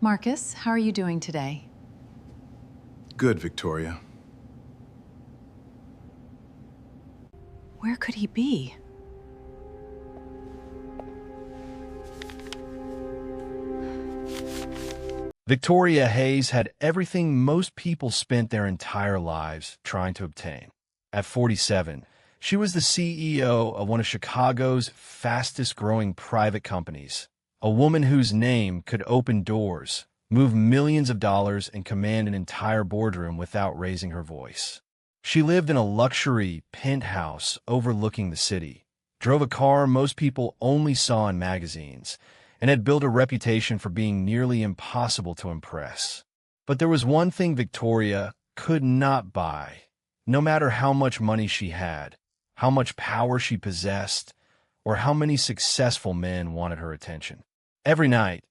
Marcus, how are you doing today? Good, Victoria. Where could he be? Victoria Hayes had everything most people spent their entire lives trying to obtain. At 47, she was the CEO of one of Chicago's fastest-growing private companies, a woman whose name could open doors, move millions of dollars, and command an entire boardroom without raising her voice. She lived in a luxury penthouse overlooking the city, drove a car most people only saw in magazines, and had built a reputation for being nearly impossible to impress. But there was one thing Victoria could not buy, no matter how much money she had, how much power she possessed, or how many successful men wanted her attention. Every night,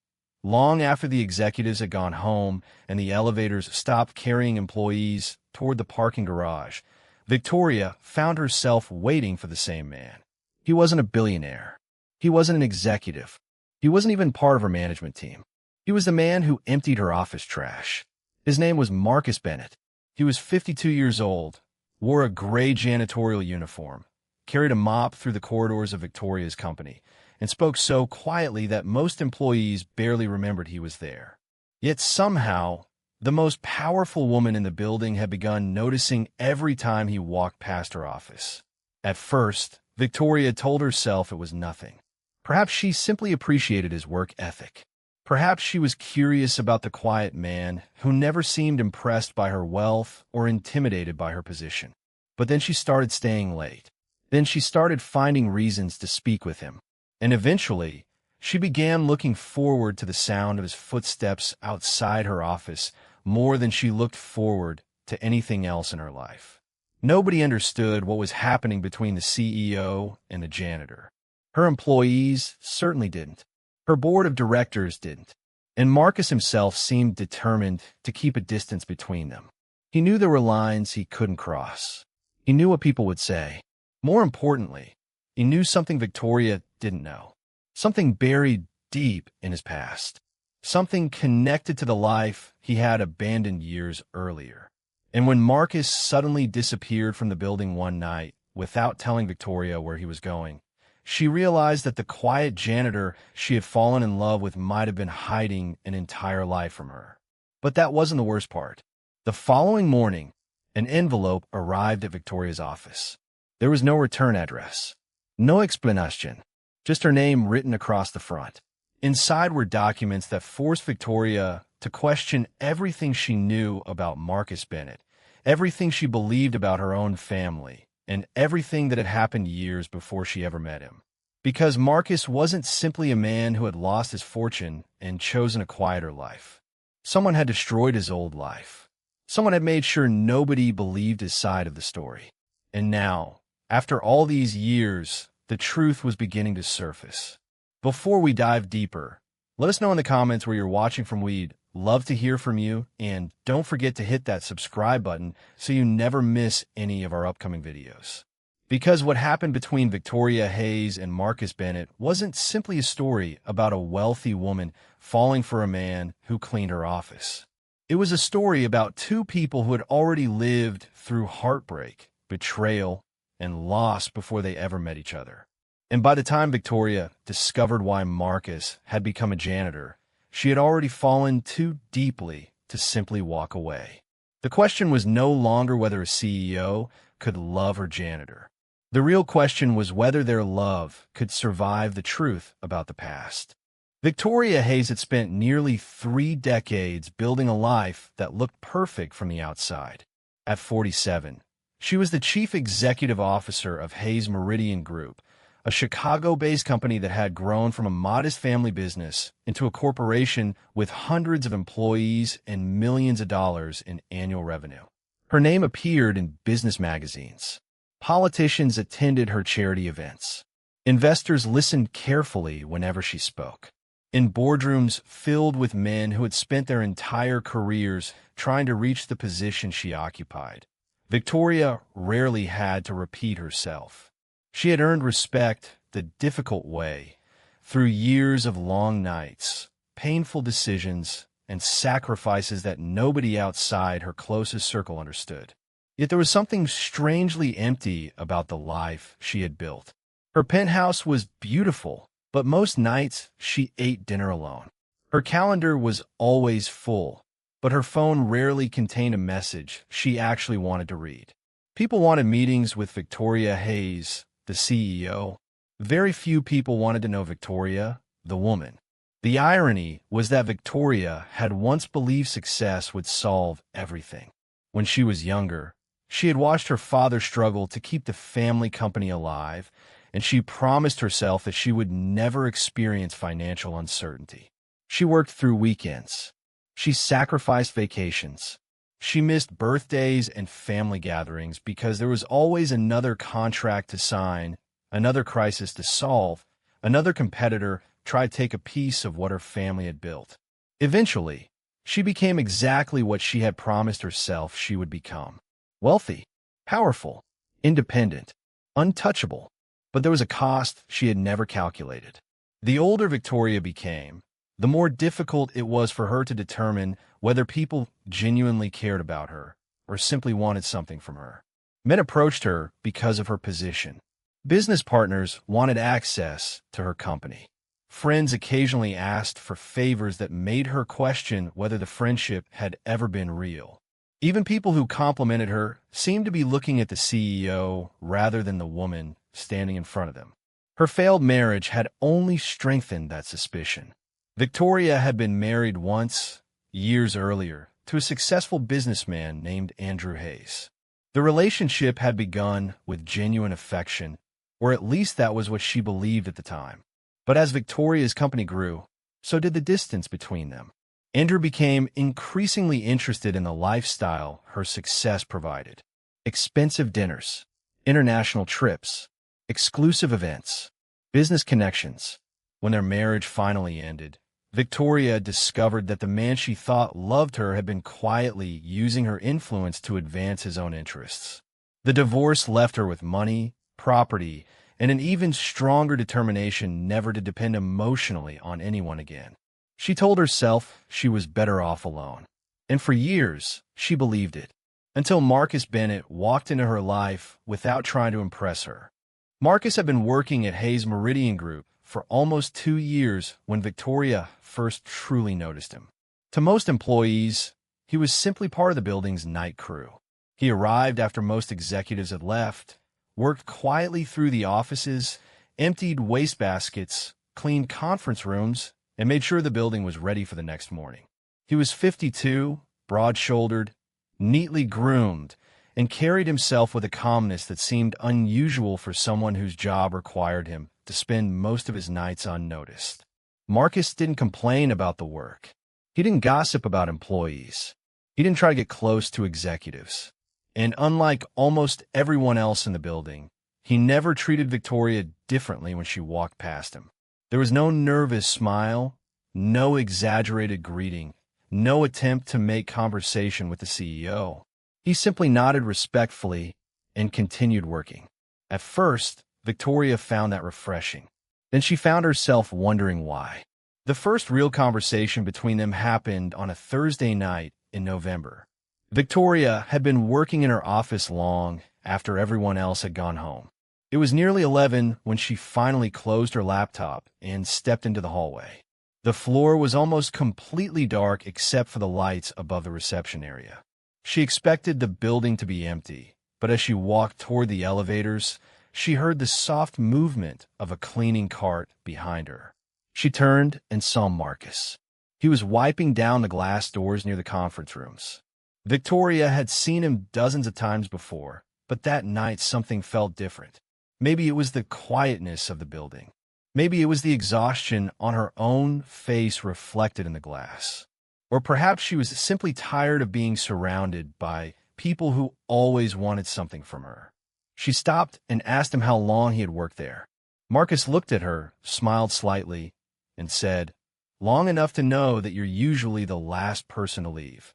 long after the executives had gone home and the elevators stopped carrying employees toward the parking garage, Victoria found herself waiting for the same man. He wasn't a billionaire. He wasn't an executive. He wasn't even part of her management team. He was the man who emptied her office trash. His name was Marcus Bennett. He was 52 years old, wore a gray janitorial uniform, carried a mop through the corridors of Victoria's company, and spoke so quietly that most employees barely remembered he was there. Yet somehow, the most powerful woman in the building had begun noticing every time he walked past her office. At first, Victoria told herself it was nothing. Perhaps she simply appreciated his work ethic. Perhaps she was curious about the quiet man who never seemed impressed by her wealth or intimidated by her position. But then she started staying late. Then she started finding reasons to speak with him. And eventually, she began looking forward to the sound of his footsteps outside her office more than she looked forward to anything else in her life. Nobody understood what was happening between the CEO and the janitor. Her employees certainly didn't. Her board of directors didn't. And Marcus himself seemed determined to keep a distance between them. He knew there were lines he couldn't cross. He knew what people would say. More importantly, he knew something Victoria didn't know. Something buried deep in his past. Something connected to the life he had abandoned years earlier. And when Marcus suddenly disappeared from the building one night without telling Victoria where he was going, she realized that the quiet janitor she had fallen in love with might have been hiding an entire life from her. But that wasn't the worst part. The following morning, an envelope arrived at Victoria's office. There was no return address, no explanation, just her name written across the front. Inside were documents that forced Victoria to question everything she knew about Marcus Bennett, everything she believed about her own family, and everything that had happened years before she ever met him. Because Marcus wasn't simply a man who had lost his fortune and chosen a quieter life. Someone had destroyed his old life. Someone had made sure nobody believed his side of the story. And now, after all these years, the truth was beginning to surface. Before we dive deeper, let us know in the comments where you're watching from. We'd love to hear from you, and don't forget to hit that subscribe button so you never miss any of our upcoming videos. Because what happened between Victoria Hayes and Marcus Bennett wasn't simply a story about a wealthy woman falling for a man who cleaned her office. It was a story about two people who had already lived through heartbreak, betrayal, and loss before they ever met each other. And by the time Victoria discovered why Marcus had become a janitor, she had already fallen too deeply to simply walk away. The question was no longer whether a CEO could love her janitor. The real question was whether their love could survive the truth about the past. Victoria Hayes had spent nearly 3 decades building a life that looked perfect from the outside. At 47, she was the chief executive officer of Hayes Meridian Group, a Chicago-based company that had grown from a modest family business into a corporation with hundreds of employees and millions of dollars in annual revenue. Her name appeared in business magazines. Politicians attended her charity events. Investors listened carefully whenever she spoke. In boardrooms filled with men who had spent their entire careers trying to reach the position she occupied, Victoria rarely had to repeat herself. She had earned respect the difficult way, through years of long nights, painful decisions, and sacrifices that nobody outside her closest circle understood. Yet there was something strangely empty about the life she had built. Her penthouse was beautiful, but most nights she ate dinner alone. Her calendar was always full, but her phone rarely contained a message she actually wanted to read. People wanted meetings with Victoria Hayes, the CEO. Very few people wanted to know Victoria, the woman. The irony was that Victoria had once believed success would solve everything. When she was younger, she had watched her father struggle to keep the family company alive, and she promised herself that she would never experience financial uncertainty. She worked through weekends. She sacrificed vacations. She missed birthdays and family gatherings because there was always another contract to sign, another crisis to solve, another competitor try to take a piece of what her family had built. Eventually, she became exactly what she had promised herself she would become. Wealthy, powerful, independent, untouchable. But there was a cost she had never calculated. The older Victoria became, the more difficult it was for her to determine whether people genuinely cared about her or simply wanted something from her. Men approached her because of her position. Business partners wanted access to her company. Friends occasionally asked for favors that made her question whether the friendship had ever been real. Even people who complimented her seemed to be looking at the CEO rather than the woman standing in front of them. Her failed marriage had only strengthened that suspicion. Victoria had been married once, years earlier, to a successful businessman named Andrew Hayes. The relationship had begun with genuine affection, or at least that was what she believed at the time. But as Victoria's company grew, so did the distance between them. Andrew became increasingly interested in the lifestyle her success provided. Expensive dinners, international trips, exclusive events, business connections. When their marriage finally ended, Victoria discovered that the man she thought loved her had been quietly using her influence to advance his own interests. The divorce left her with money, property, and an even stronger determination never to depend emotionally on anyone again. She told herself she was better off alone. And for years, she believed it, until Marcus Bennett walked into her life without trying to impress her. Marcus had been working at Hayes Meridian Group for almost 2 years when Victoria first truly noticed him. To most employees, he was simply part of the building's night crew. He arrived after most executives had left, worked quietly through the offices, emptied wastebaskets, cleaned conference rooms, and made sure the building was ready for the next morning. He was 52, broad-shouldered, neatly groomed, and carried himself with a calmness that seemed unusual for someone whose job required him to spend most of his nights unnoticed. Marcus didn't complain about the work. He didn't gossip about employees. He didn't try to get close to executives. And unlike almost everyone else in the building, he never treated Victoria differently when she walked past him. There was no nervous smile, no exaggerated greeting, no attempt to make conversation with the CEO. He simply nodded respectfully and continued working. At first, Victoria found that refreshing. Then she found herself wondering why. The first real conversation between them happened on a Thursday night in November. Victoria had been working in her office long after everyone else had gone home. It was nearly 11 when she finally closed her laptop and stepped into the hallway. The floor was almost completely dark except for the lights above the reception area. She expected the building to be empty, but as she walked toward the elevators, she heard the soft movement of a cleaning cart behind her. She turned and saw Marcus. He was wiping down the glass doors near the conference rooms. Victoria had seen him dozens of times before, but that night something felt different. Maybe it was the quietness of the building. Maybe it was the exhaustion on her own face reflected in the glass. Or perhaps she was simply tired of being surrounded by people who always wanted something from her. She stopped and asked him how long he had worked there. Marcus looked at her, smiled slightly, and said, "Long enough to know that you're usually the last person to leave."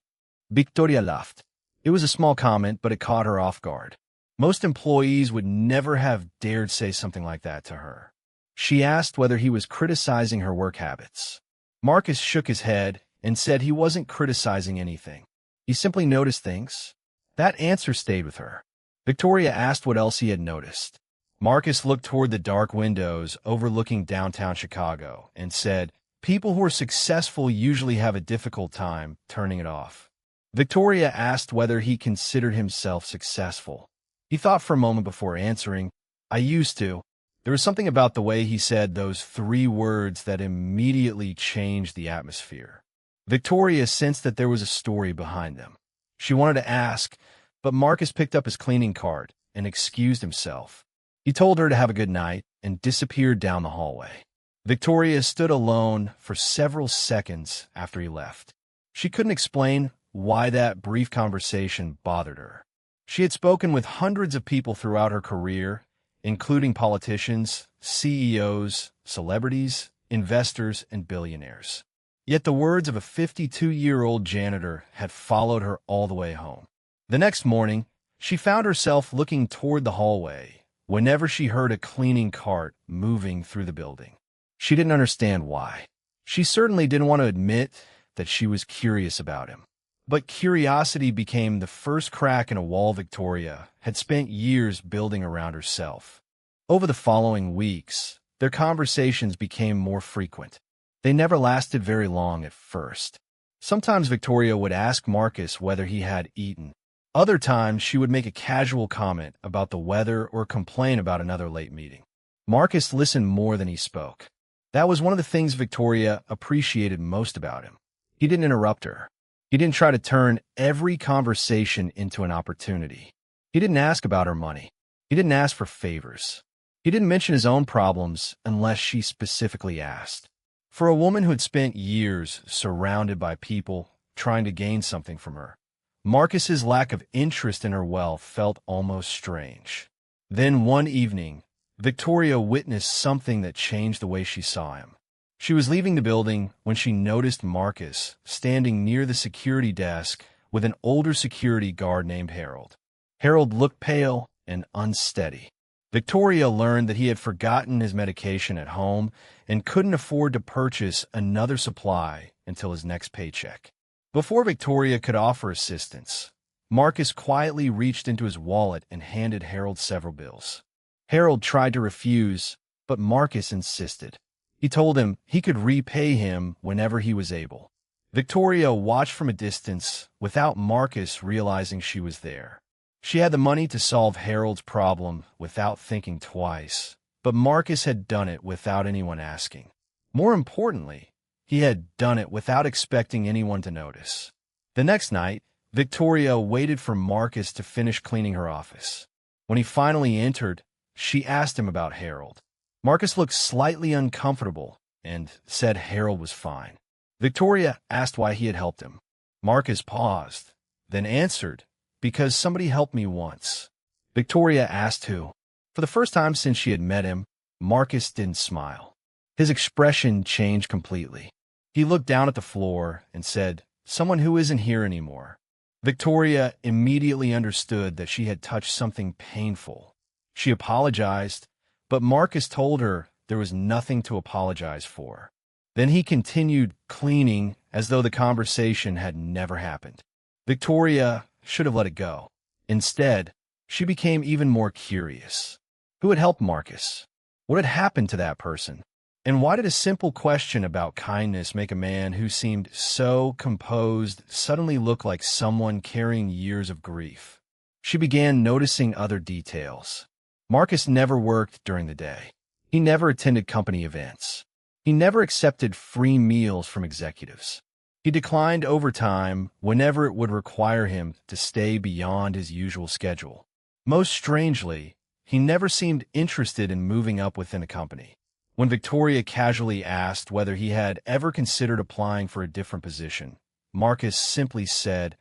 Victoria laughed. It was a small comment, but it caught her off guard. Most employees would never have dared say something like that to her. She asked whether he was criticizing her work habits. Marcus shook his head and said he wasn't criticizing anything. He simply noticed things. That answer stayed with her. Victoria asked what else he had noticed. Marcus looked toward the dark windows overlooking downtown Chicago and said, "People who are successful usually have a difficult time turning it off." Victoria asked whether he considered himself successful. He thought for a moment before answering, "I used to." There was something about the way he said those 3 words that immediately changed the atmosphere. Victoria sensed that there was a story behind them. She wanted to ask, but Marcus picked up his cleaning cart and excused himself. He told her to have a good night and disappeared down the hallway. Victoria stood alone for several seconds after he left. She couldn't explain why that brief conversation bothered her. She had spoken with hundreds of people throughout her career, including politicians, CEOs, celebrities, investors, and billionaires. Yet the words of a 52-year-old janitor had followed her all the way home. The next morning, she found herself looking toward the hallway whenever she heard a cleaning cart moving through the building. She didn't understand why. She certainly didn't want to admit that she was curious about him. But curiosity became the first crack in a wall Victoria had spent years building around herself. Over the following weeks, their conversations became more frequent. They never lasted very long at first. Sometimes Victoria would ask Marcus whether he had eaten. Other times, she would make a casual comment about the weather or complain about another late meeting. Marcus listened more than he spoke. That was one of the things Victoria appreciated most about him. He didn't interrupt her. He didn't try to turn every conversation into an opportunity. He didn't ask about her money. He didn't ask for favors. He didn't mention his own problems unless she specifically asked. For a woman who had spent years surrounded by people trying to gain something from her, Marcus's lack of interest in her wealth felt almost strange. Then one evening, Victoria witnessed something that changed the way she saw him. She was leaving the building when she noticed Marcus standing near the security desk with an older security guard named Harold. Harold looked pale and unsteady. Victoria learned that he had forgotten his medication at home and couldn't afford to purchase another supply until his next paycheck. Before Victoria could offer assistance, Marcus quietly reached into his wallet and handed Harold several bills. Harold tried to refuse, but Marcus insisted. He told him he could repay him whenever he was able. Victoria watched from a distance without Marcus realizing she was there. She had the money to solve Harold's problem without thinking twice, but Marcus had done it without anyone asking. More importantly, he had done it without expecting anyone to notice. The next night, Victoria waited for Marcus to finish cleaning her office. When he finally entered, she asked him about Harold. Marcus looked slightly uncomfortable and said Harold was fine. Victoria asked why he had helped him. Marcus paused, then answered, "Because somebody helped me once." Victoria asked who. For the first time since she had met him, Marcus didn't smile. His expression changed completely. He looked down at the floor and said, "Someone who isn't here anymore." Victoria immediately understood that she had touched something painful. She apologized, but Marcus told her there was nothing to apologize for. Then he continued cleaning as though the conversation had never happened. Victoria should have let it go. Instead, she became even more curious. Who had helped Marcus? What had happened to that person? And why did a simple question about kindness make a man who seemed so composed suddenly look like someone carrying years of grief? She began noticing other details. Marcus never worked during the day. He never attended company events. He never accepted free meals from executives. He declined overtime whenever it would require him to stay beyond his usual schedule. Most strangely, he never seemed interested in moving up within a company. When Victoria casually asked whether he had ever considered applying for a different position, Marcus simply said,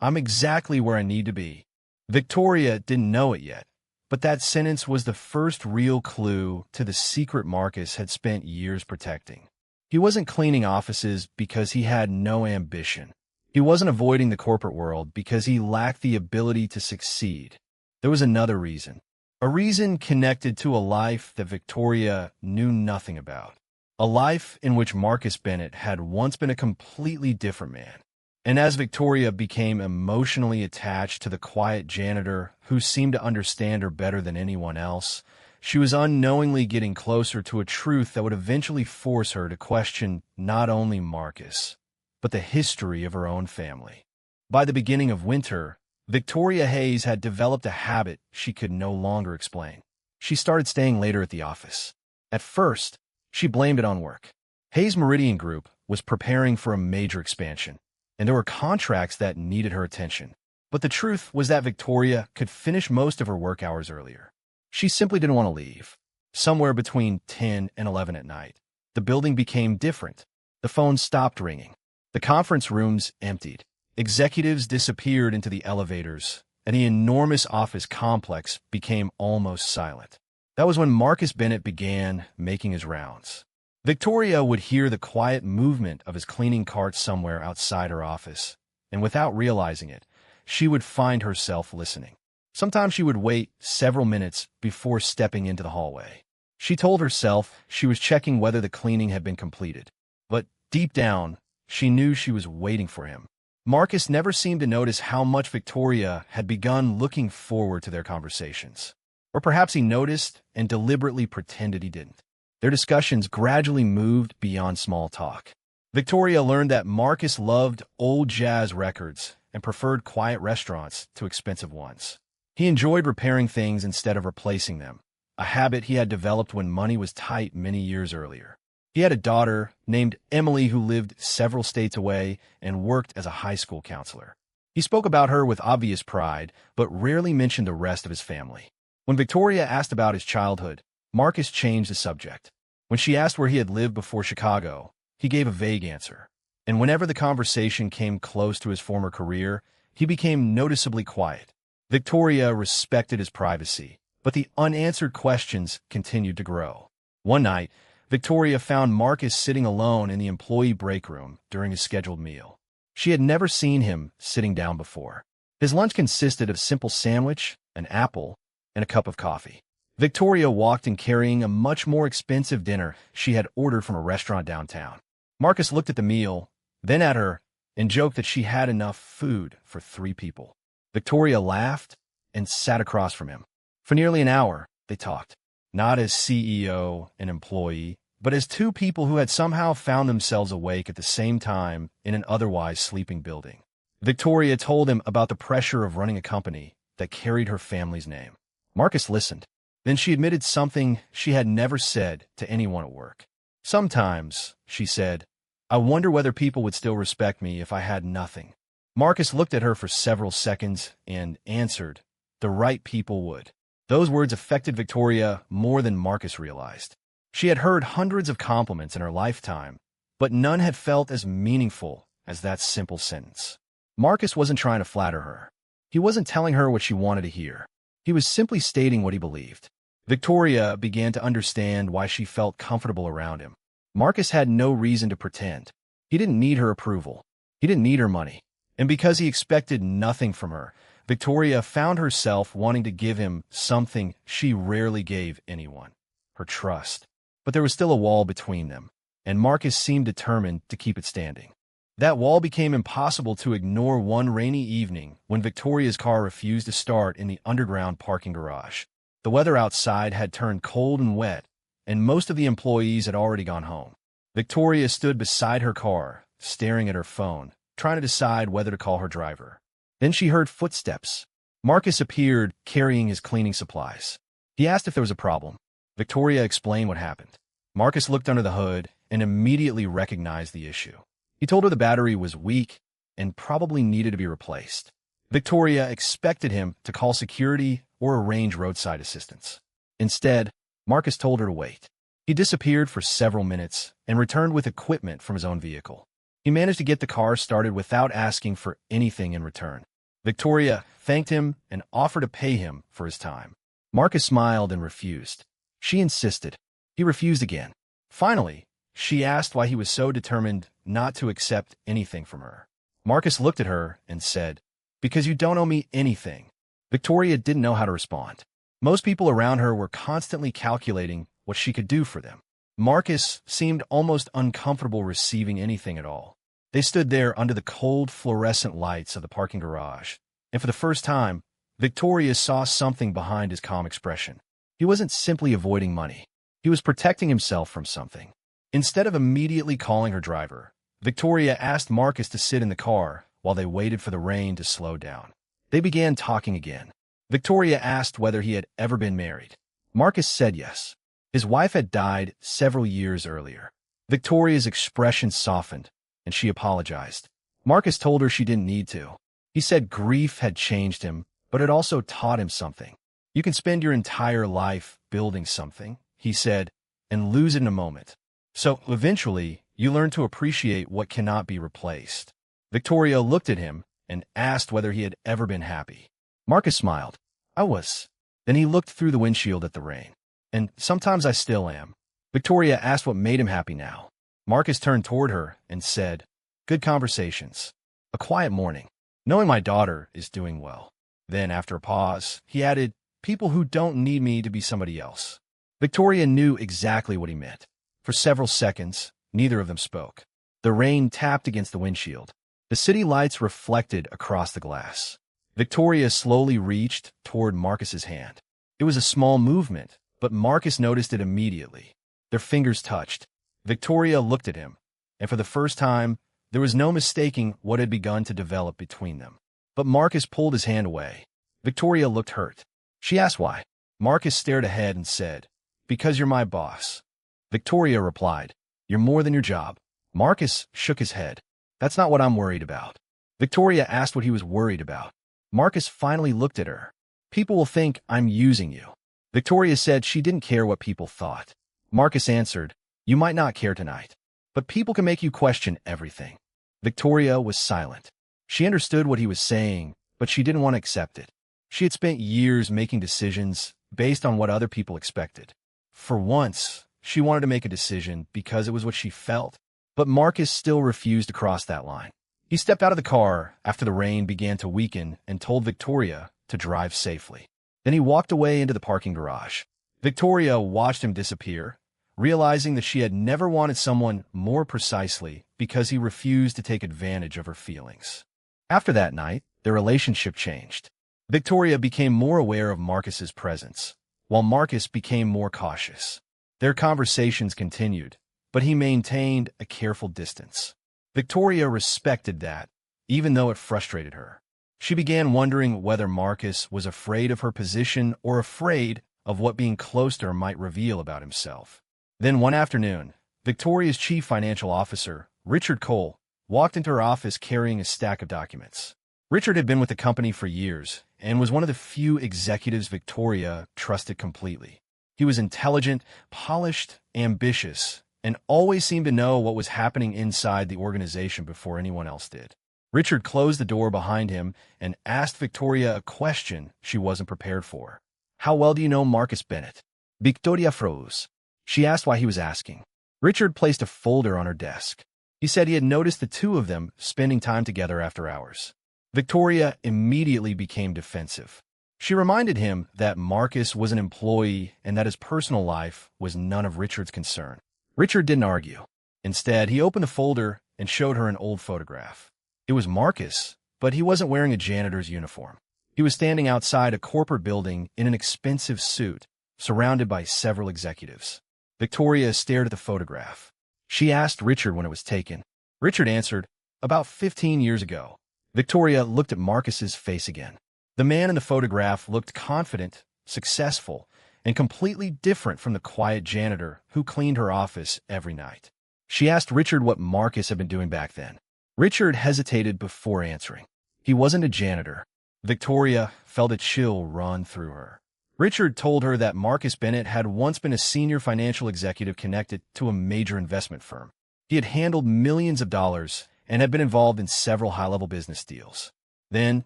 "I'm exactly where I need to be." Victoria didn't know it yet, but that sentence was the first real clue to the secret Marcus had spent years protecting. He wasn't cleaning offices because he had no ambition. He wasn't avoiding the corporate world because he lacked the ability to succeed. There was another reason. A reason connected to a life that Victoria knew nothing about. a life in which Marcus Bennett had once been a completely different man. And as Victoria became emotionally attached to the quiet janitor who seemed to understand her better than anyone else, she was unknowingly getting closer to a truth that would eventually force her to question not only Marcus, but the history of her own family. By the beginning of winter, Victoria Hayes had developed a habit she could no longer explain. She started staying later at the office. At first, she blamed it on work. Hayes Meridian Group was preparing for a major expansion, and there were contracts that needed her attention. But the truth was that Victoria could finish most of her work hours earlier. She simply didn't want to leave. Somewhere between 10 and 11 at night, the building became different. The phone stopped ringing. The conference rooms emptied. Executives disappeared into the elevators, and the enormous office complex became almost silent. That was when Marcus Bennett began making his rounds. Victoria would hear the quiet movement of his cleaning cart somewhere outside her office, and without realizing it, she would find herself listening. Sometimes she would wait several minutes before stepping into the hallway. She told herself she was checking whether the cleaning had been completed, but deep down, she knew she was waiting for him. Marcus never seemed to notice how much Victoria had begun looking forward to their conversations. Or perhaps he noticed and deliberately pretended he didn't. Their discussions gradually moved beyond small talk. Victoria learned that Marcus loved old jazz records and preferred quiet restaurants to expensive ones. He enjoyed repairing things instead of replacing them, a habit he had developed when money was tight many years earlier. He had a daughter named Emily who lived several states away and worked as a high school counselor. He spoke about her with obvious pride, but rarely mentioned the rest of his family. When Victoria asked about his childhood, Marcus changed the subject. When she asked where he had lived before Chicago, he gave a vague answer. And whenever the conversation came close to his former career, he became noticeably quiet. Victoria respected his privacy, but the unanswered questions continued to grow. One night, Victoria found Marcus sitting alone in the employee break room during his scheduled meal. She had never seen him sitting down before. His lunch consisted of a simple sandwich, an apple, and a cup of coffee. Victoria walked in carrying a much more expensive dinner she had ordered from a restaurant downtown. Marcus looked at the meal, then at her, and joked that she had enough food for 3 people. Victoria laughed and sat across from him. For nearly an hour, they talked, not as CEO and employee, but as 2 people who had somehow found themselves awake at the same time in an otherwise sleeping building. Victoria told him about the pressure of running a company that carried her family's name. Marcus listened. Then she admitted something she had never said to anyone at work. Sometimes, she said, I wonder whether people would still respect me if I had nothing. Marcus looked at her for several seconds and answered, the right people would. Those words affected Victoria more than Marcus realized. She had heard hundreds of compliments in her lifetime, but none had felt as meaningful as that simple sentence. Marcus wasn't trying to flatter her. He wasn't telling her what she wanted to hear. He was simply stating what he believed. Victoria began to understand why she felt comfortable around him. Marcus had no reason to pretend. He didn't need her approval. He didn't need her money. And because he expected nothing from her, Victoria found herself wanting to give him something she rarely gave anyone, her trust. But there was still a wall between them, and Marcus seemed determined to keep it standing. That wall became impossible to ignore one rainy evening when Victoria's car refused to start in the underground parking garage. The weather outside had turned cold and wet, and most of the employees had already gone home. Victoria stood beside her car, staring at her phone, trying to decide whether to call her driver. Then she heard footsteps. Marcus appeared, carrying his cleaning supplies. He asked if there was a problem. Victoria explained what happened. Marcus looked under the hood and immediately recognized the issue. He told her the battery was weak and probably needed to be replaced. Victoria expected him to call security or arrange roadside assistance. Instead, Marcus told her to wait. He disappeared for several minutes and returned with equipment from his own vehicle. He managed to get the car started without asking for anything in return. Victoria thanked him and offered to pay him for his time. Marcus smiled and refused. She insisted. He refused again. Finally, she asked why he was so determined not to accept anything from her. Marcus looked at her and said, "Because you don't owe me anything." Victoria didn't know how to respond. Most people around her were constantly calculating what she could do for them. Marcus seemed almost uncomfortable receiving anything at all. They stood there under the cold fluorescent lights of the parking garage, and for the first time, Victoria saw something behind his calm expression. He wasn't simply avoiding money. He was protecting himself from something. Instead of immediately calling her driver, Victoria asked Marcus to sit in the car while they waited for the rain to slow down. They began talking again. Victoria asked whether he had ever been married. Marcus said yes. His wife had died several years earlier. Victoria's expression softened, and she apologized. Marcus told her she didn't need to. He said grief had changed him, but it also taught him something. You can spend your entire life building something, he said, and lose it in a moment. So, eventually, you learn to appreciate what cannot be replaced. Victoria looked at him and asked whether he had ever been happy. Marcus smiled. I was. Then he looked through the windshield at the rain. And sometimes I still am. Victoria asked what made him happy now. Marcus turned toward her and said, good conversations. A quiet morning. Knowing my daughter is doing well. Then, after a pause, he added, people who don't need me to be somebody else. Victoria knew exactly what he meant. For several seconds, neither of them spoke. The rain tapped against the windshield. The city lights reflected across the glass. Victoria slowly reached toward Marcus's hand. It was a small movement, but Marcus noticed it immediately. Their fingers touched. Victoria looked at him, and for the first time, there was no mistaking what had begun to develop between them. But Marcus pulled his hand away. Victoria looked hurt. She asked why. Marcus stared ahead and said, because you're my boss. Victoria replied, you're more than your job. Marcus shook his head. That's not what I'm worried about. Victoria asked what he was worried about. Marcus finally looked at her. People will think I'm using you. Victoria said she didn't care what people thought. Marcus answered, you might not care tonight, but people can make you question everything. Victoria was silent. She understood what he was saying, but she didn't want to accept it. She had spent years making decisions based on what other people expected. For once, she wanted to make a decision because it was what she felt, but Marcus still refused to cross that line. He stepped out of the car after the rain began to weaken and told Victoria to drive safely. Then he walked away into the parking garage. Victoria watched him disappear, realizing that she had never wanted someone more precisely because he refused to take advantage of her feelings. After that night, their relationship changed. Victoria became more aware of Marcus's presence, while Marcus became more cautious. Their conversations continued, but he maintained a careful distance. Victoria respected that, even though it frustrated her. She began wondering whether Marcus was afraid of her position or afraid of what being close to her might reveal about himself. Then one afternoon, Victoria's chief financial officer, Richard Cole, walked into her office carrying a stack of documents. Richard had been with the company for years and was one of the few executives Victoria trusted completely. He was intelligent, polished, ambitious, and always seemed to know what was happening inside the organization before anyone else did. Richard closed the door behind him and asked Victoria a question she wasn't prepared for. How well do you know Marcus Bennett? Victoria froze. She asked why he was asking. Richard placed a folder on her desk. He said he had noticed the two of them spending time together after hours. Victoria immediately became defensive. She reminded him that Marcus was an employee and that his personal life was none of Richard's concern. Richard didn't argue. Instead, he opened the folder and showed her an old photograph. It was Marcus, but he wasn't wearing a janitor's uniform. He was standing outside a corporate building in an expensive suit, surrounded by several executives. Victoria stared at the photograph. She asked Richard when it was taken. Richard answered, about 15 years ago. Victoria looked at Marcus's face again. The man in the photograph looked confident, successful, and completely different from the quiet janitor who cleaned her office every night. She asked Richard what Marcus had been doing back then. Richard hesitated before answering. He wasn't a janitor. Victoria felt a chill run through her. Richard told her that Marcus Bennett had once been a senior financial executive connected to a major investment firm. He had handled millions of dollars and had been involved in several high-level business deals. Then,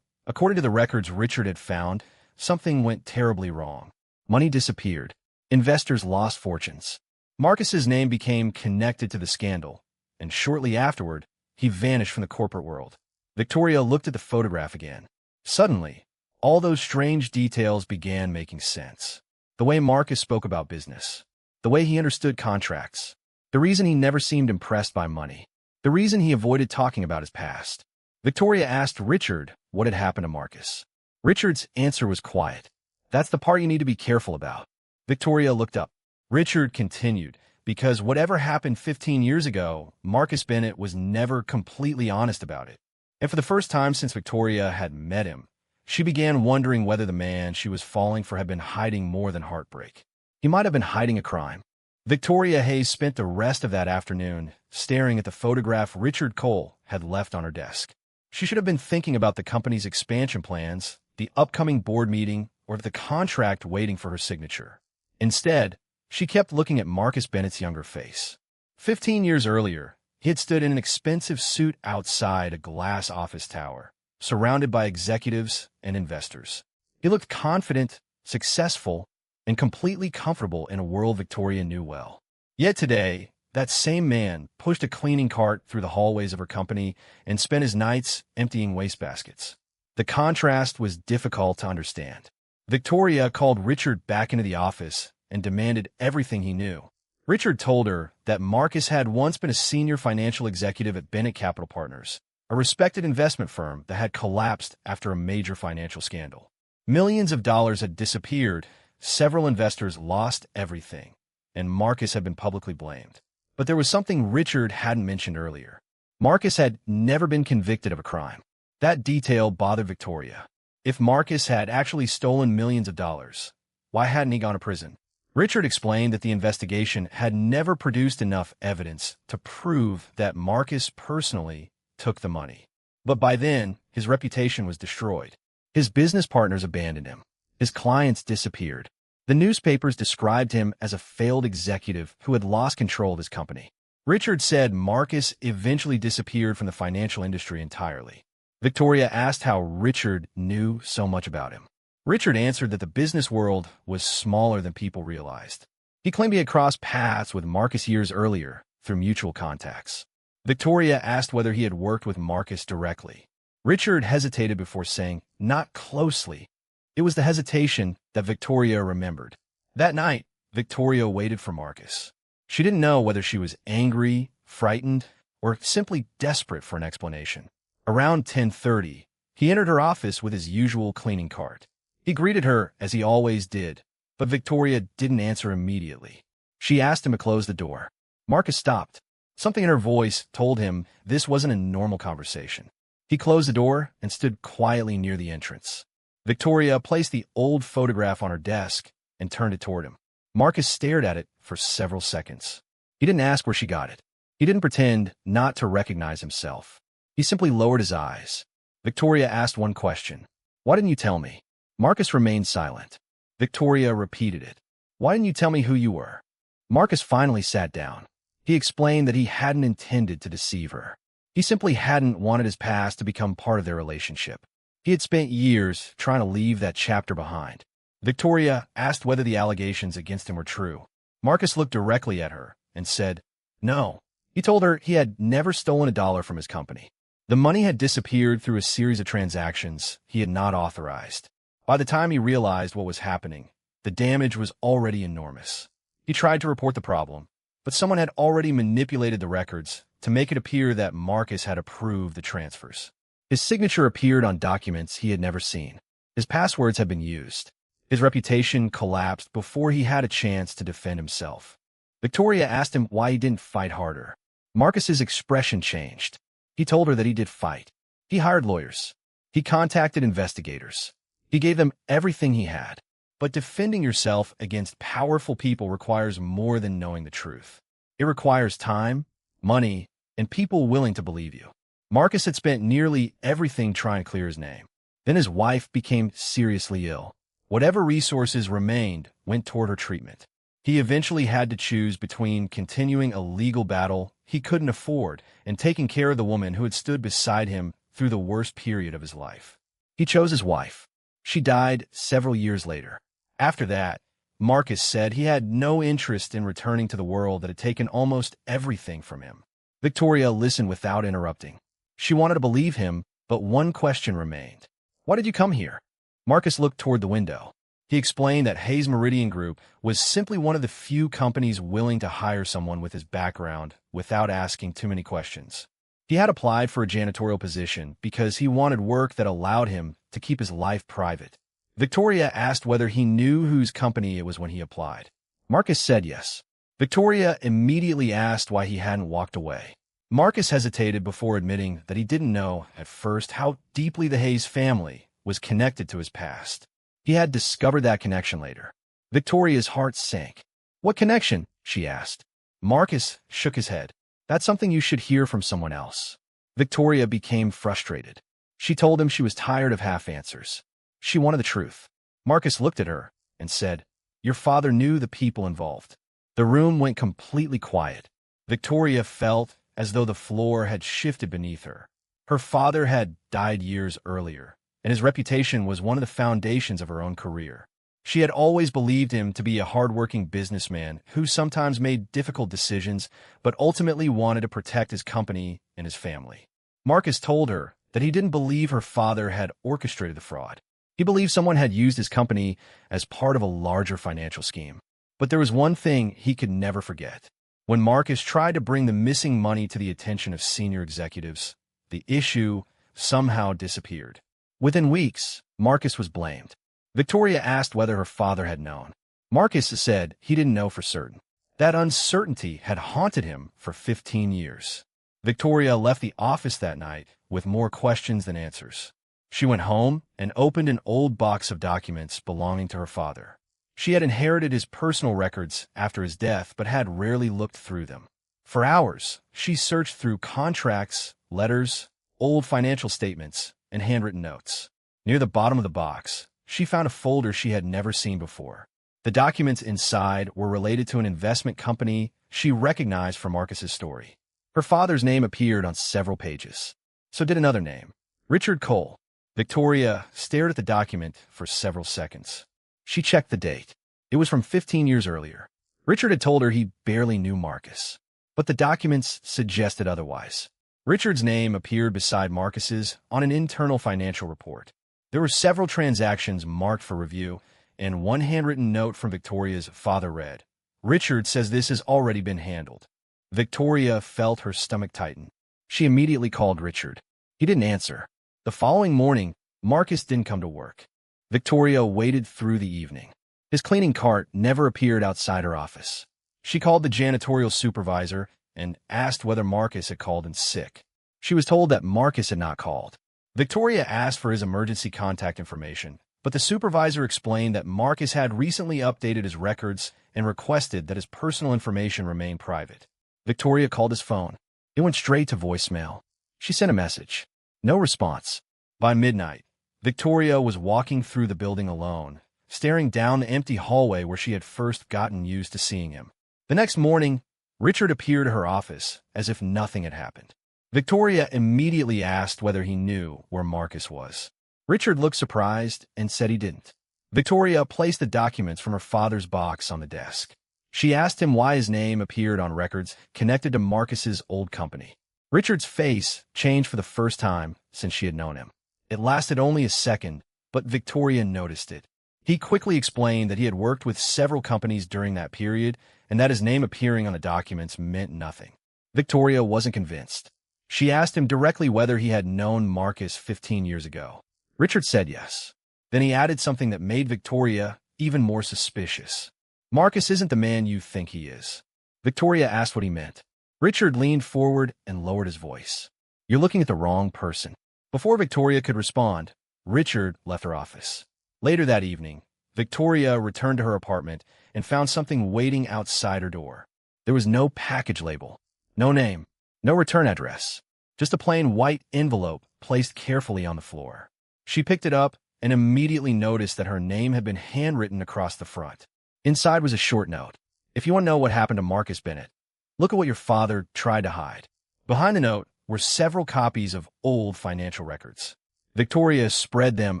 according to the records Richard had found, something went terribly wrong. Money disappeared. Investors lost fortunes. Marcus's name became connected to the scandal, and shortly afterward, he vanished from the corporate world. Victoria looked at the photograph again. Suddenly, all those strange details began making sense. The way Marcus spoke about business, the way he understood contracts, the reason he never seemed impressed by money, the reason he avoided talking about his past. Victoria asked Richard what had happened to Marcus. Richard's answer was quiet. That's the part you need to be careful about. Victoria looked up. Richard continued, because whatever happened 15 years ago, Marcus Bennett was never completely honest about it. And for the first time since Victoria had met him, she began wondering whether the man she was falling for had been hiding more than heartbreak. He might have been hiding a crime. Victoria Hayes spent the rest of that afternoon staring at the photograph Richard Cole had left on her desk. She should have been thinking about the company's expansion plans, the upcoming board meeting, or the contract waiting for her signature. Instead, she kept looking at Marcus Bennett's younger face. 15 years earlier, he had stood in an expensive suit outside a glass office tower, surrounded by executives and investors. He looked confident, successful, and completely comfortable in a world Victoria knew well. Yet today, that same man pushed a cleaning cart through the hallways of her company and spent his nights emptying wastebaskets. The contrast was difficult to understand. Victoria called Richard back into the office and demanded everything he knew. Richard told her that Marcus had once been a senior financial executive at Bennett Capital Partners, a respected investment firm that had collapsed after a major financial scandal. Millions of dollars had disappeared, several investors lost everything, and Marcus had been publicly blamed. But there was something Richard hadn't mentioned earlier. Marcus had never been convicted of a crime. That detail bothered Victoria. If Marcus had actually stolen millions of dollars, why hadn't he gone to prison? Richard explained that the investigation had never produced enough evidence to prove that Marcus personally took the money. But by then, his reputation was destroyed. His business partners abandoned him. His clients disappeared. The newspapers described him as a failed executive who had lost control of his company. Richard said Marcus eventually disappeared from the financial industry entirely. Victoria asked how Richard knew so much about him. Richard answered that the business world was smaller than people realized. He claimed he had crossed paths with Marcus years earlier through mutual contacts. Victoria asked whether he had worked with Marcus directly. Richard hesitated before saying, "Not closely." It was the hesitation that Victoria remembered. That night, Victoria waited for Marcus. She didn't know whether she was angry, frightened, or simply desperate for an explanation. Around 10:30, he entered her office with his usual cleaning cart. He greeted her as he always did, but Victoria didn't answer immediately. She asked him to close the door. Marcus stopped. Something in her voice told him this wasn't a normal conversation. He closed the door and stood quietly near the entrance. Victoria placed the old photograph on her desk and turned it toward him. Marcus stared at it for several seconds. He didn't ask where she got it. He didn't pretend not to recognize himself. He simply lowered his eyes. Victoria asked one question. "Why didn't you tell me?" Marcus remained silent. Victoria repeated it. "Why didn't you tell me who you were?" Marcus finally sat down. He explained that he hadn't intended to deceive her. He simply hadn't wanted his past to become part of their relationship. He had spent years trying to leave that chapter behind. Victoria asked whether the allegations against him were true. Marcus looked directly at her and said, "No." He told her he had never stolen a dollar from his company. The money had disappeared through a series of transactions he had not authorized. By the time he realized what was happening, the damage was already enormous. He tried to report the problem, but someone had already manipulated the records to make it appear that Marcus had approved the transfers. His signature appeared on documents he had never seen. His passwords had been used. His reputation collapsed before he had a chance to defend himself. Victoria asked him why he didn't fight harder. Marcus's expression changed. He told her that he did fight. He hired lawyers. He contacted investigators. He gave them everything he had. But defending yourself against powerful people requires more than knowing the truth. It requires time, money, and people willing to believe you. Marcus had spent nearly everything trying to clear his name. Then his wife became seriously ill. Whatever resources remained went toward her treatment. He eventually had to choose between continuing a legal battle he couldn't afford and taking care of the woman who had stood beside him through the worst period of his life. He chose his wife. She died several years later. After that, Marcus said he had no interest in returning to the world that had taken almost everything from him. Victoria listened without interrupting. She wanted to believe him, but one question remained. "Why did you come here?" Marcus looked toward the window. He explained that Hayes Meridian Group was simply one of the few companies willing to hire someone with his background without asking too many questions. He had applied for a janitorial position because he wanted work that allowed him to keep his life private. Victoria asked whether he knew whose company it was when he applied. Marcus said yes. Victoria immediately asked why he hadn't walked away. Marcus hesitated before admitting that he didn't know at first how deeply the Hayes family was connected to his past. He had discovered that connection later. Victoria's heart sank. "What connection?" she asked. Marcus shook his head. "That's something you should hear from someone else." Victoria became frustrated. She told him she was tired of half answers. She wanted the truth. Marcus looked at her and said, "Your father knew the people involved." The room went completely quiet. Victoria felt as though the floor had shifted beneath her. Her father had died years earlier, and his reputation was one of the foundations of her own career. She had always believed him to be a hardworking businessman who sometimes made difficult decisions, but ultimately wanted to protect his company and his family. Marcus told her that he didn't believe her father had orchestrated the fraud. He believed someone had used his company as part of a larger financial scheme. But there was one thing he could never forget. When Marcus tried to bring the missing money to the attention of senior executives, the issue somehow disappeared. Within weeks, Marcus was blamed. Victoria asked whether her father had known. Marcus said he didn't know for certain. That uncertainty had haunted him for 15 years. Victoria left the office that night with more questions than answers. She went home and opened an old box of documents belonging to her father. She had inherited his personal records after his death, but had rarely looked through them. For hours, she searched through contracts, letters, old financial statements, and handwritten notes. Near the bottom of the box, she found a folder she had never seen before. The documents inside were related to an investment company she recognized from Marcus's story. Her father's name appeared on several pages. So did another name, Richard Cole. Victoria stared at the document for several seconds. She checked the date. It was from 15 years earlier. Richard had told her he barely knew Marcus, but the documents suggested otherwise. Richard's name appeared beside Marcus's on an internal financial report. There were several transactions marked for review, and one handwritten note from Victoria's father read, "Richard says this has already been handled." Victoria felt her stomach tighten. She immediately called Richard. He didn't answer. The following morning, Marcus didn't come to work. Victoria waited through the evening. His cleaning cart never appeared outside her office. She called the janitorial supervisor and asked whether Marcus had called in sick. She was told that Marcus had not called. Victoria asked for his emergency contact information, but the supervisor explained that Marcus had recently updated his records and requested that his personal information remain private. Victoria called his phone. It went straight to voicemail. She sent a message. No response. By midnight, Victoria was walking through the building alone, staring down the empty hallway where she had first gotten used to seeing him. The next morning, Richard appeared at her office as if nothing had happened. Victoria immediately asked whether he knew where Marcus was. Richard looked surprised and said he didn't. Victoria placed the documents from her father's box on the desk. She asked him why his name appeared on records connected to Marcus's old company. Richard's face changed for the first time since she had known him. It lasted only a second, but Victoria noticed it. He quickly explained that he had worked with several companies during that period and that his name appearing on the documents meant nothing. Victoria wasn't convinced. She asked him directly whether he had known Marcus 15 years ago. Richard said yes. Then he added something that made Victoria even more suspicious. "Marcus isn't the man you think he is." Victoria asked what he meant. Richard leaned forward and lowered his voice. "You're looking at the wrong person." Before Victoria could respond, Richard left her office. Later that evening, Victoria returned to her apartment and found something waiting outside her door. There was no package label, no name, no return address, just a plain white envelope placed carefully on the floor. She picked it up and immediately noticed that her name had been handwritten across the front. Inside was a short note. "If you want to know what happened to Marcus Bennett, look at what your father tried to hide." Behind the note were several copies of old financial records. Victoria spread them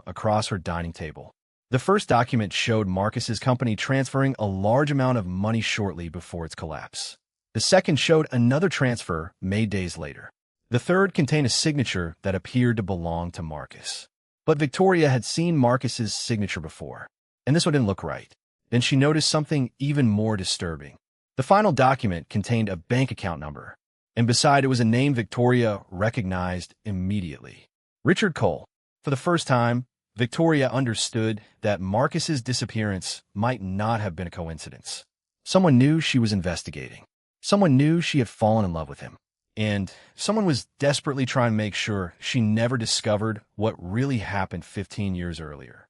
across her dining table. The first document showed Marcus's company transferring a large amount of money shortly before its collapse. The second showed another transfer made days later. The third contained a signature that appeared to belong to Marcus. But Victoria had seen Marcus's signature before. and this one didn't look right. Then she noticed something even more disturbing. The final document contained a bank account number, and beside it was a name Victoria recognized immediately. Richard Cole. For the first time, Victoria understood that Marcus's disappearance might not have been a coincidence. Someone knew she was investigating. Someone knew she had fallen in love with him. And someone was desperately trying to make sure she never discovered what really happened 15 years earlier.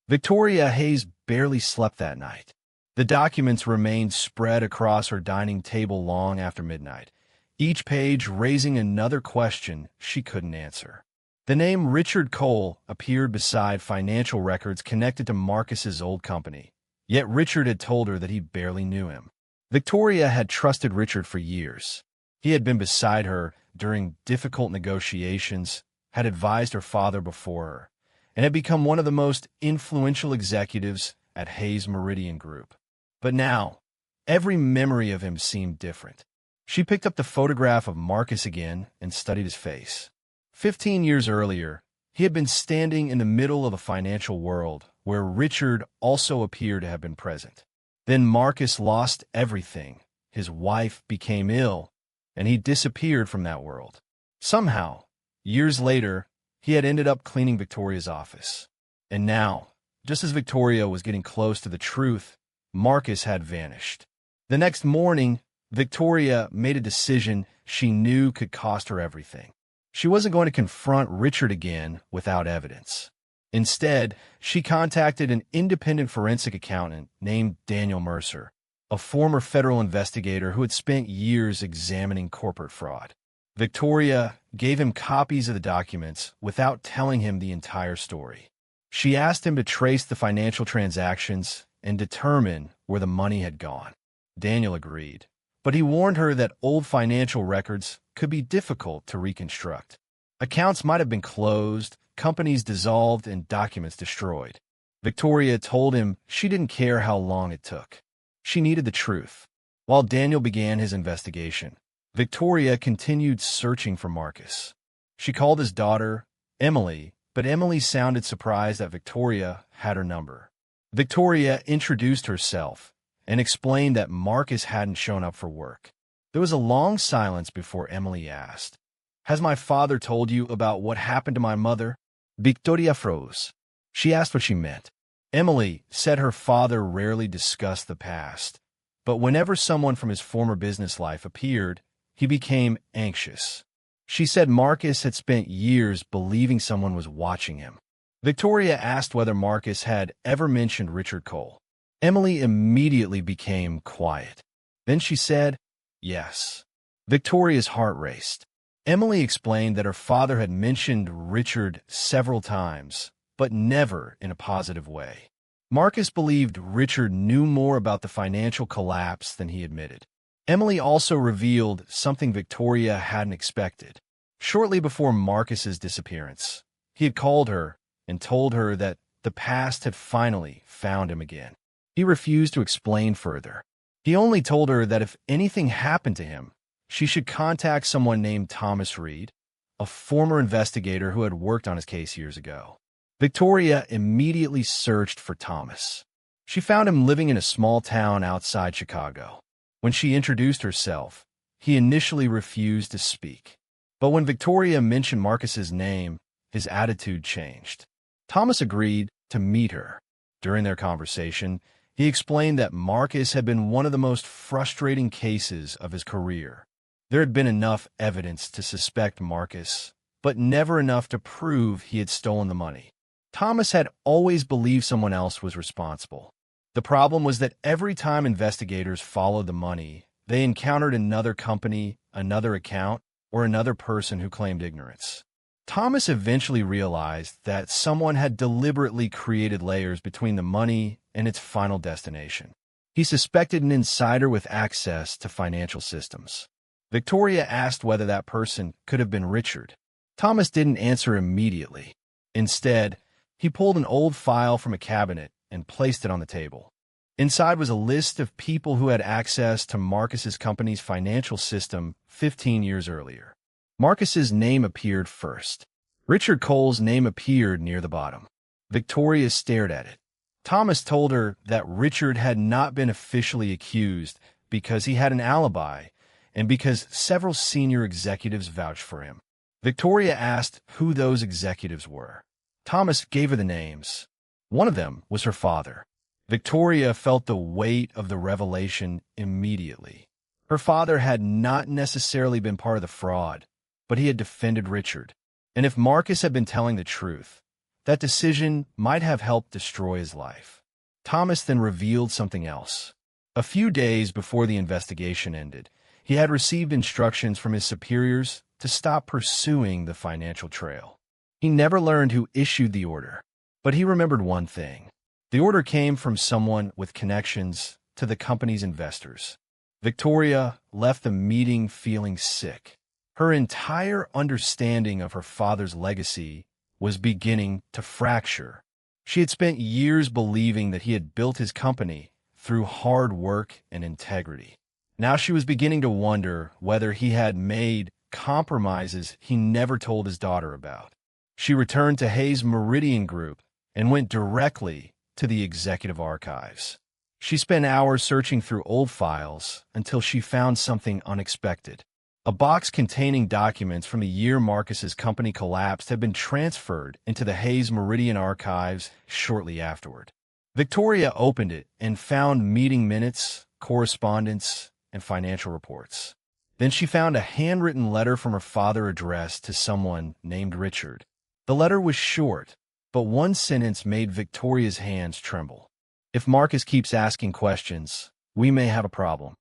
Victoria Hayes barely slept that night. The documents remained spread across her dining table long after midnight, each page raising another question she couldn't answer. The name Richard Cole appeared beside financial records connected to Marcus's old company, yet Richard had told her that he barely knew him. Victoria had trusted Richard for years. He had been beside her during difficult negotiations, had advised her father before her, and had become one of the most influential executives at Hayes Meridian Group. But now, every memory of him seemed different. She picked up the photograph of Marcus again and studied his face. 15 years earlier, he had been standing in the middle of a financial world where Richard also appeared to have been present. Then Marcus lost everything. His wife became ill, and he disappeared from that world. Somehow, years later, he had ended up cleaning Victoria's office. And now, just as Victoria was getting close to the truth, Marcus had vanished. The next morning, Victoria made a decision she knew could cost her everything. She wasn't going to confront Richard again without evidence. Instead, she contacted an independent forensic accountant named Daniel Mercer, a former federal investigator who had spent years examining corporate fraud. Victoria gave him copies of the documents without telling him the entire story. She asked him to trace the financial transactions and determine where the money had gone. Daniel agreed, but he warned her that old financial records could be difficult to reconstruct. Accounts might have been closed, companies dissolved, and documents destroyed. Victoria told him she didn't care how long it took. She needed the truth. While Daniel began his investigation, Victoria continued searching for Marcus. She called his daughter, Emily, but Emily sounded surprised that Victoria had her number. Victoria introduced herself and explained that Marcus hadn't shown up for work. There was a long silence before Emily asked, "Has my father told you about what happened to my mother?" Victoria froze. She asked what she meant. Emily said her father rarely discussed the past, but whenever someone from his former business life appeared, he became anxious. She said Marcus had spent years believing someone was watching him. Victoria asked whether Marcus had ever mentioned Richard Cole. Emily immediately became quiet. Then she said, "Yes." Victoria's heart raced. Emily explained that her father had mentioned Richard several times, but never in a positive way. Marcus believed Richard knew more about the financial collapse than he admitted. Emily also revealed something Victoria hadn't expected. Shortly before Marcus's disappearance, he had called her and told her that the past had finally found him again. He refused to explain further. He only told her that if anything happened to him, she should contact someone named Thomas Reed, a former investigator who had worked on his case years ago. Victoria immediately searched for Thomas. She found him living in a small town outside Chicago. When she introduced herself, he initially refused to speak. But when Victoria mentioned Marcus's name, his attitude changed. Thomas agreed to meet her. During their conversation, he explained that Marcus had been one of the most frustrating cases of his career. There had been enough evidence to suspect Marcus, but never enough to prove he had stolen the money. Thomas had always believed someone else was responsible. The problem was that every time investigators followed the money, they encountered another company, another account, or another person who claimed ignorance. Thomas eventually realized that someone had deliberately created layers between the money and its final destination. He suspected an insider with access to financial systems. Victoria asked whether that person could have been Richard. Thomas didn't answer immediately. Instead, he pulled an old file from a cabinet and placed it on the table. Inside was a list of people who had access to Marcus's company's financial system 15 years earlier. Marcus's name appeared first. Richard Cole's name appeared near the bottom. Victoria stared at it, Thomas told her that Richard had not been officially accused because he had an alibi and because several senior executives vouched for him. Victoria asked who those executives were. Thomas gave her the names. One of them was her father. Victoria felt the weight of the revelation immediately. Her father had not necessarily been part of the fraud, but he had defended Richard. And if Marcus had been telling the truth, that decision might have helped destroy his life. Thomas then revealed something else. A few days before the investigation ended, he had received instructions from his superiors to stop pursuing the financial trail. He never learned who issued the order, but he remembered one thing. The order came from someone with connections to the company's investors. Victoria left the meeting feeling sick. Her entire understanding of her father's legacy was beginning to fracture. She had spent years believing that he had built his company through hard work and integrity. Now she was beginning to wonder whether he had made compromises he never told his daughter about. She returned to Hayes Meridian Group and went directly to the executive archives. She spent hours searching through old files until she found something unexpected. A box containing documents from the year Marcus's company collapsed had been transferred into the Hayes Meridian archives shortly afterward. Victoria opened it and found meeting minutes, correspondence, and financial reports. Then she found a handwritten letter from her father addressed to someone named Richard. The letter was short, but one sentence made Victoria's hands tremble. "If Marcus keeps asking questions, we may have a problem."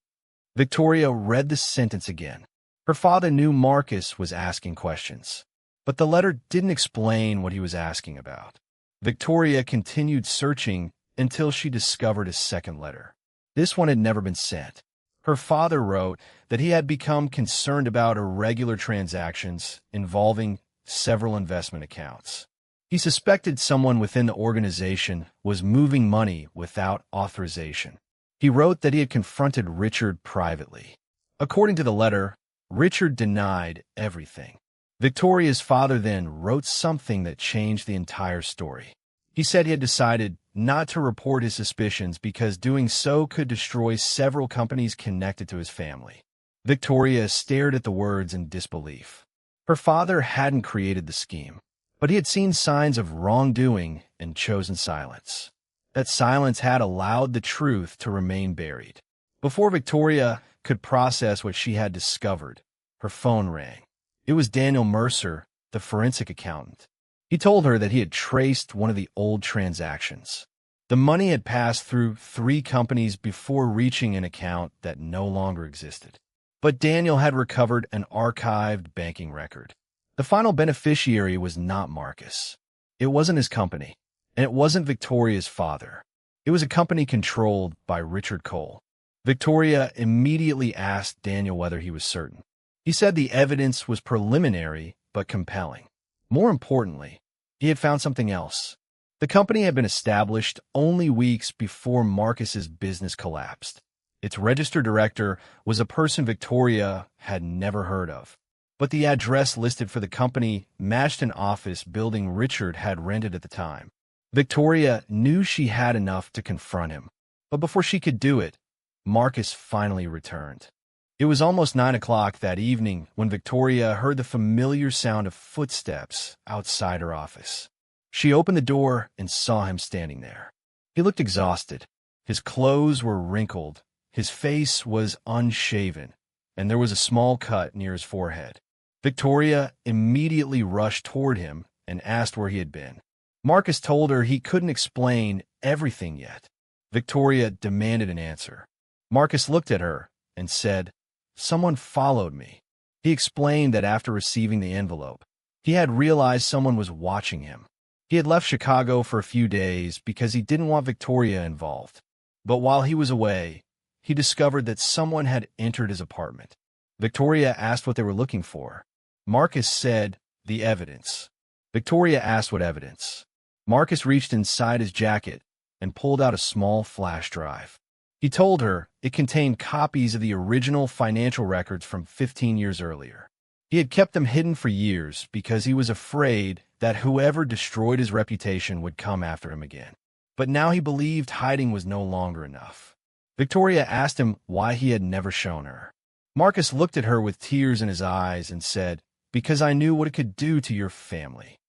Victoria read the sentence again. Her father knew Marcus was asking questions, but the letter didn't explain what he was asking about. Victoria continued searching until she discovered a second letter. This one had never been sent. Her father wrote that he had become concerned about irregular transactions involving several investment accounts. He suspected someone within the organization was moving money without authorization. He wrote that he had confronted Richard privately. According to the letter, Richard denied everything. Victoria's father then wrote something that changed the entire story. He said he had decided not to report his suspicions because doing so could destroy several companies connected to his family. Victoria stared at the words in disbelief. Her father hadn't created the scheme, but he had seen signs of wrongdoing and chosen silence. That silence had allowed the truth to remain buried. Before Victoria could process what she had discovered, her phone rang. It was Daniel Mercer, the forensic accountant. He told her that he had traced one of the old transactions. The money had passed through 3 companies before reaching an account that no longer existed. But Daniel had recovered an archived banking record. The final beneficiary was not Marcus. It wasn't his company, and it wasn't Victoria's father. It was a company controlled by Richard Cole. Victoria immediately asked Daniel whether he was certain. He said the evidence was preliminary but compelling. More importantly, he had found something else. The company had been established only weeks before Marcus's business collapsed. Its registered director was a person Victoria had never heard of, but the address listed for the company matched an office building Richard had rented at the time. Victoria knew she had enough to confront him, but before she could do it, Marcus finally returned. It was almost 9 o'clock that evening when Victoria heard the familiar sound of footsteps outside her office. She opened the door and saw him standing there. He looked exhausted. His clothes were wrinkled, his face was unshaven, and there was a small cut near his forehead. Victoria immediately rushed toward him and asked where he had been. Marcus told her he couldn't explain everything yet. Victoria demanded an answer. Marcus looked at her and said, "Someone followed me." He explained that after receiving the envelope, he had realized someone was watching him. He had left Chicago for a few days because he didn't want Victoria involved. But while he was away, he discovered that someone had entered his apartment. Victoria asked what they were looking for. Marcus said, "The evidence." Victoria asked what evidence. Marcus reached inside his jacket and pulled out a small flash drive. He told her it contained copies of the original financial records from 15 years earlier. He had kept them hidden for years because he was afraid that whoever destroyed his reputation would come after him again. But now he believed hiding was no longer enough. Victoria asked him why he had never shown her. Marcus looked at her with tears in his eyes and said, "Because I knew what it could do to your family."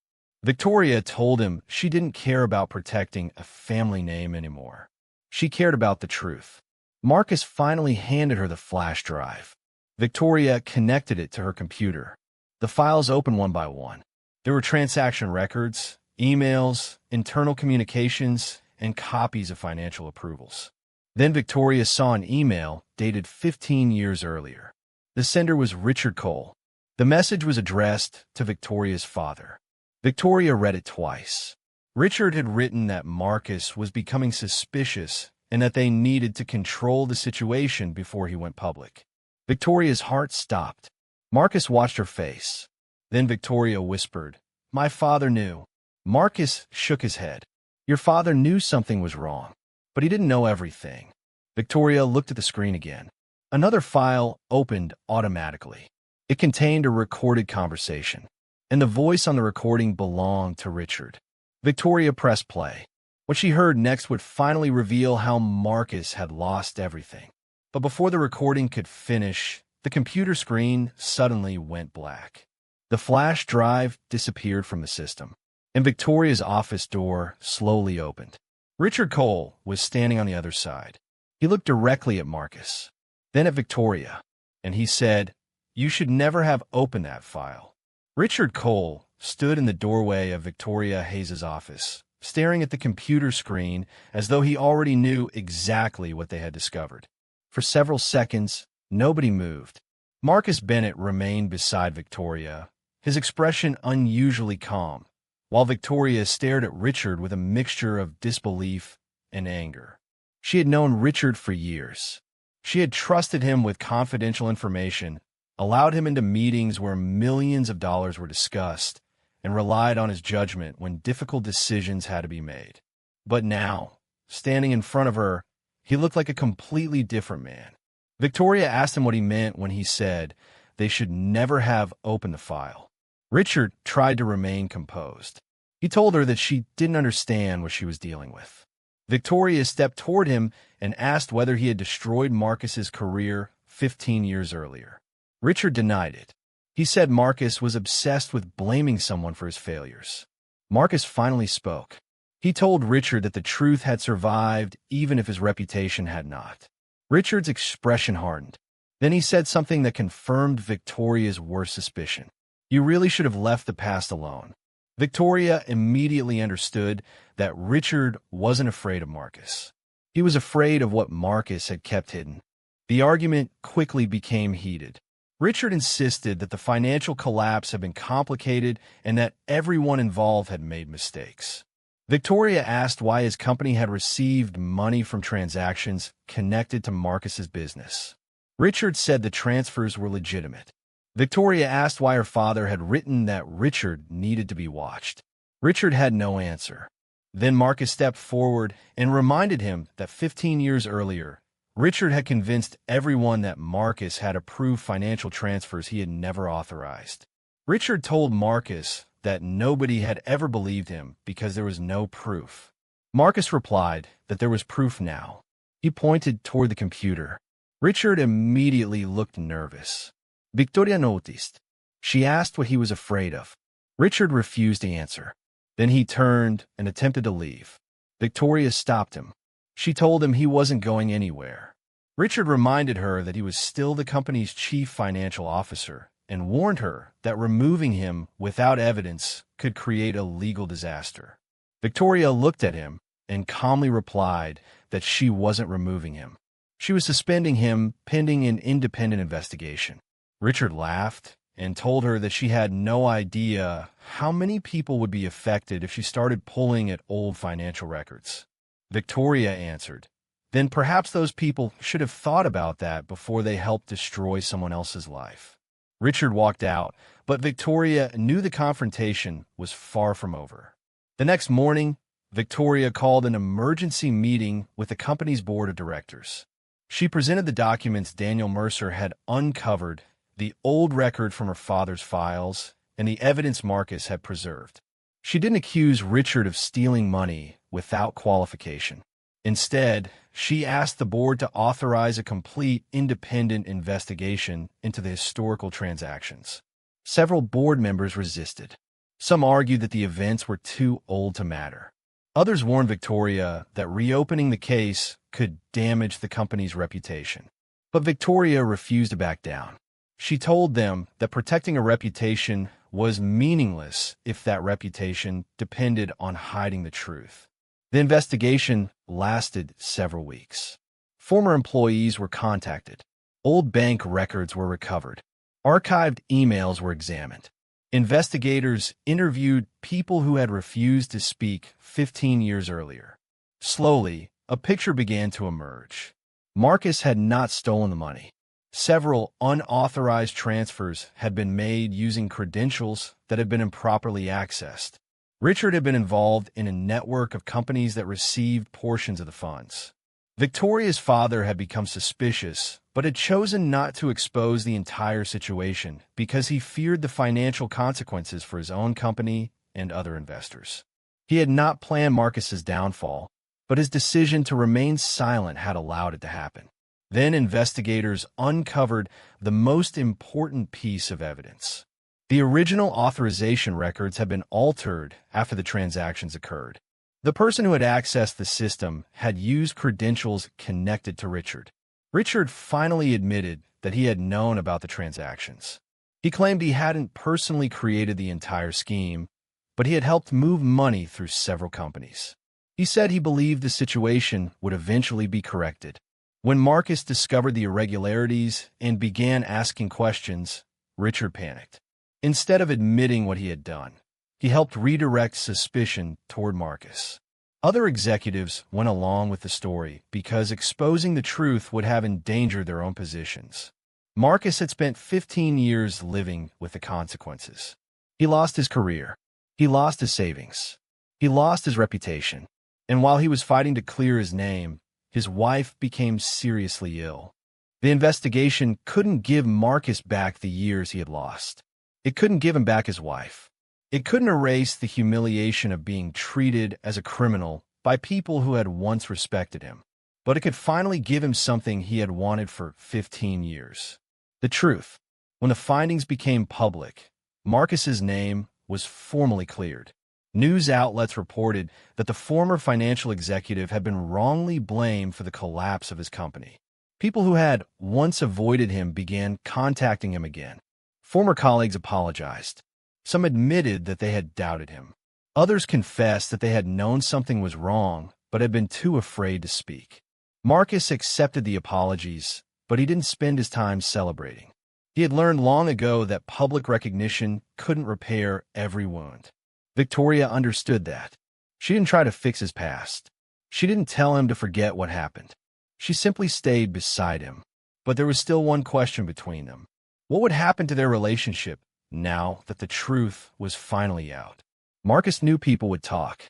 Victoria told him she didn't care about protecting a family name anymore. She cared about the truth. Marcus finally handed her the flash drive. Victoria connected it to her computer. The files opened one by one. There were transaction records, emails, internal communications, and copies of financial approvals. Then Victoria saw an email dated 15 years earlier. The sender was Richard Cole. The message was addressed to Victoria's father. Victoria read it twice. Richard had written that Marcus was becoming suspicious and that they needed to control the situation before he went public. Victoria's heart stopped. Marcus watched her face. Then Victoria whispered, "My father knew." Marcus shook his head. "Your father knew something was wrong, but he didn't know everything." Victoria looked at the screen again. Another file opened automatically. It contained a recorded conversation, and the voice on the recording belonged to Richard. Victoria pressed play. What she heard next would finally reveal how Marcus had lost everything. But before the recording could finish, the computer screen suddenly went black. The flash drive disappeared from the system, and Victoria's office door slowly opened. Richard Cole was standing on the other side. He looked directly at Marcus, then at Victoria, and he said, "You should never have opened that file." Richard Cole stood in the doorway of Victoria Hayes' office, staring at the computer screen as though he already knew exactly what they had discovered. For several seconds, nobody moved. Marcus Bennett remained beside Victoria, his expression unusually calm, while Victoria stared at Richard with a mixture of disbelief and anger. She had known Richard for years. She had trusted him with confidential information, allowed him into meetings where millions of dollars were discussed, and relied on his judgment when difficult decisions had to be made. But now, standing in front of her, he looked like a completely different man. Victoria asked him what he meant when he said they should never have opened the file. Richard tried to remain composed. He told her that she didn't understand what she was dealing with. Victoria stepped toward him and asked whether he had destroyed Marcus's career 15 years earlier. Richard denied it. He said Marcus was obsessed with blaming someone for his failures. Marcus finally spoke. He told Richard that the truth had survived even if his reputation had not. Richard's expression hardened. Then he said something that confirmed Victoria's worst suspicion. "You really should have left the past alone." Victoria immediately understood that Richard wasn't afraid of Marcus. He was afraid of what Marcus had kept hidden. The argument quickly became heated. Richard insisted that the financial collapse had been complicated and that everyone involved had made mistakes. Victoria asked why his company had received money from transactions connected to Marcus's business. Richard said the transfers were legitimate. Victoria asked why her father had written that Richard needed to be watched. Richard had no answer. Then Marcus stepped forward and reminded him that 15 years earlier, Richard had convinced everyone that Marcus had approved financial transfers he had never authorized. Richard told Marcus that nobody had ever believed him because there was no proof. Marcus replied that there was proof now. He pointed toward the computer. Richard immediately looked nervous. Victoria noticed. She asked what he was afraid of. Richard refused to answer. Then he turned and attempted to leave. Victoria stopped him. She told him he wasn't going anywhere. Richard reminded her that he was still the company's chief financial officer and warned her that removing him without evidence could create a legal disaster. Victoria looked at him and calmly replied that she wasn't removing him. She was suspending him pending an independent investigation. Richard laughed and told her that she had no idea how many people would be affected if she started pulling at old financial records. Victoria answered, "Then perhaps those people should have thought about that before they helped destroy someone else's life." Richard walked out, but Victoria knew the confrontation was far from over. The next morning, Victoria called an emergency meeting with the company's board of directors. She presented the documents Daniel Mercer had uncovered, the old record from her father's files, and the evidence Marcus had preserved. She didn't accuse Richard of stealing money without qualification. Instead, she asked the board to authorize a complete independent investigation into the historical transactions. Several board members resisted. Some argued that the events were too old to matter. Others warned Victoria that reopening the case could damage the company's reputation. But Victoria refused to back down. She told them that protecting a reputation was meaningless if that reputation depended on hiding the truth. The investigation lasted several weeks. Former employees were contacted. Old bank records were recovered. Archived emails were examined. Investigators interviewed people who had refused to speak 15 years earlier. Slowly, a picture began to emerge. Marcus had not stolen the money. Several unauthorized transfers had been made using credentials that had been improperly accessed. Richard had been involved in a network of companies that received portions of the funds. Victoria's father had become suspicious, but had chosen not to expose the entire situation because he feared the financial consequences for his own company and other investors. He had not planned Marcus's downfall, but his decision to remain silent had allowed it to happen. Then investigators uncovered the most important piece of evidence. The original authorization records had been altered after the transactions occurred. The person who had accessed the system had used credentials connected to Richard. Richard finally admitted that he had known about the transactions. He claimed he hadn't personally created the entire scheme, but he had helped move money through several companies. He said he believed the situation would eventually be corrected. When Marcus discovered the irregularities and began asking questions, Richard panicked. Instead of admitting what he had done, he helped redirect suspicion toward Marcus. Other executives went along with the story because exposing the truth would have endangered their own positions. Marcus had spent 15 years living with the consequences. He lost his career. He lost his savings. He lost his reputation. And while he was fighting to clear his name, his wife became seriously ill. The investigation couldn't give Marcus back the years he had lost. It couldn't give him back his wife. It couldn't erase the humiliation of being treated as a criminal by people who had once respected him. But it could finally give him something he had wanted for 15 years. The truth. When the findings became public, Marcus's name was formally cleared. News outlets reported that the former financial executive had been wrongly blamed for the collapse of his company. People who had once avoided him began contacting him again. Former colleagues apologized. Some admitted that they had doubted him. Others confessed that they had known something was wrong, but had been too afraid to speak. Marcus accepted the apologies, but he didn't spend his time celebrating. He had learned long ago that public recognition couldn't repair every wound. Victoria understood that. She didn't try to fix his past. She didn't tell him to forget what happened. She simply stayed beside him. But there was still one question between them. What would happen to their relationship now that the truth was finally out? Marcus knew people would talk.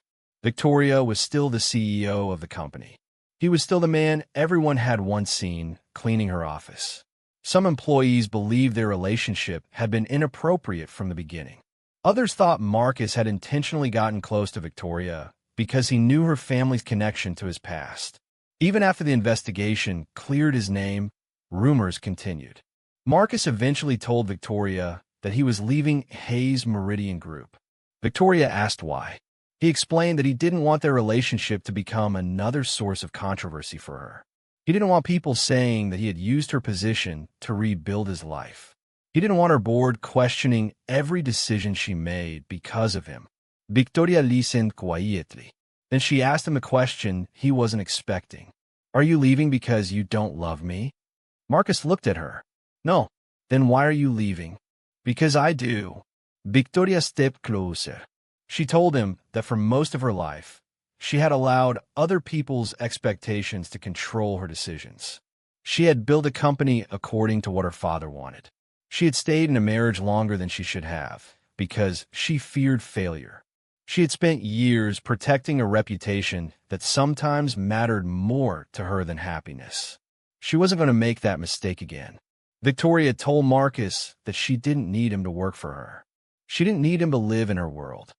Victoria was still the CEO of the company. He was still the man everyone had once seen cleaning her office. Some employees believed their relationship had been inappropriate from the beginning. Others thought Marcus had intentionally gotten close to Victoria because he knew her family's connection to his past. Even after the investigation cleared his name, rumors continued. Marcus eventually told Victoria that he was leaving Hayes Meridian Group. Victoria asked why. He explained that he didn't want their relationship to become another source of controversy for her. He didn't want people saying that he had used her position to rebuild his life. He didn't want her board questioning every decision she made because of him. Victoria listened quietly. Then she asked him a question he wasn't expecting. "Are you leaving because you don't love me?" Marcus looked at her. "No." "Then why are you leaving?" "Because I do." Victoria stepped closer. She told him that for most of her life, she had allowed other people's expectations to control her decisions. She had built a company according to what her father wanted. She had stayed in a marriage longer than she should have because she feared failure. She had spent years protecting a reputation that sometimes mattered more to her than happiness. She wasn't going to make that mistake again. Victoria told Marcus that she didn't need him to work for her. She didn't need him to live in her world.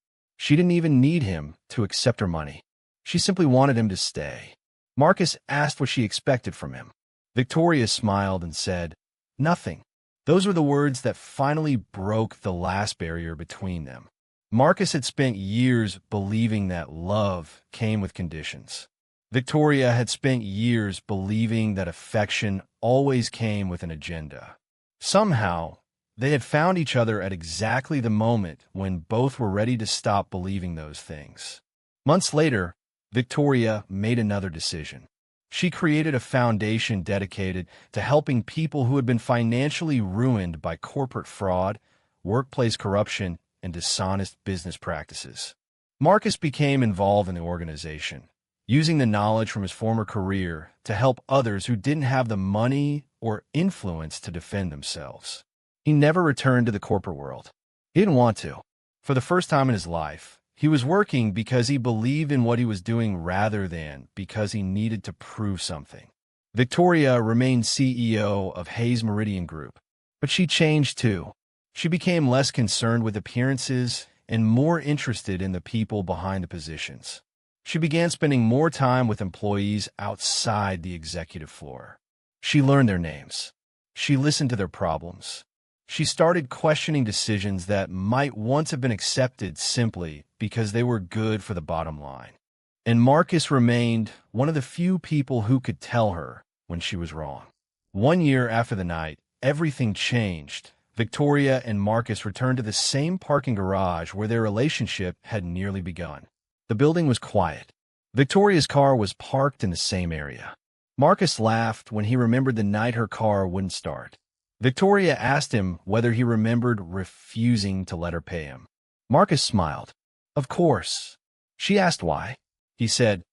She didn't even need him to accept her money. She simply wanted him to stay. Marcus asked what she expected from him. Victoria smiled and said, "Nothing." Those were the words that finally broke the last barrier between them. Marcus had spent years believing that love came with conditions. Victoria had spent years believing that affection always came with an agenda. Somehow, they had found each other at exactly the moment when both were ready to stop believing those things. Months later, Victoria made another decision. She created a foundation dedicated to helping people who had been financially ruined by corporate fraud, workplace corruption, and dishonest business practices. Marcus became involved in the organization, using the knowledge from his former career to help others who didn't have the money or influence to defend themselves. He never returned to the corporate world. He didn't want to. For the first time in his life, he was working because he believed in what he was doing rather than because he needed to prove something. Victoria remained CEO of Hayes Meridian Group, but she changed too. She became less concerned with appearances and more interested in the people behind the positions. She began spending more time with employees outside the executive floor. She learned their names. She listened to their problems. She started questioning decisions that might once have been accepted simply because they were good for the bottom line. And Marcus remained one of the few people who could tell her when she was wrong. 1 year after the night, everything changed. Victoria and Marcus returned to the same parking garage where their relationship had nearly begun. The building was quiet. Victoria's car was parked in the same area. Marcus laughed when he remembered the night her car wouldn't start. Victoria asked him whether he remembered refusing to let her pay him. Marcus smiled. "Of course." She asked why. He said,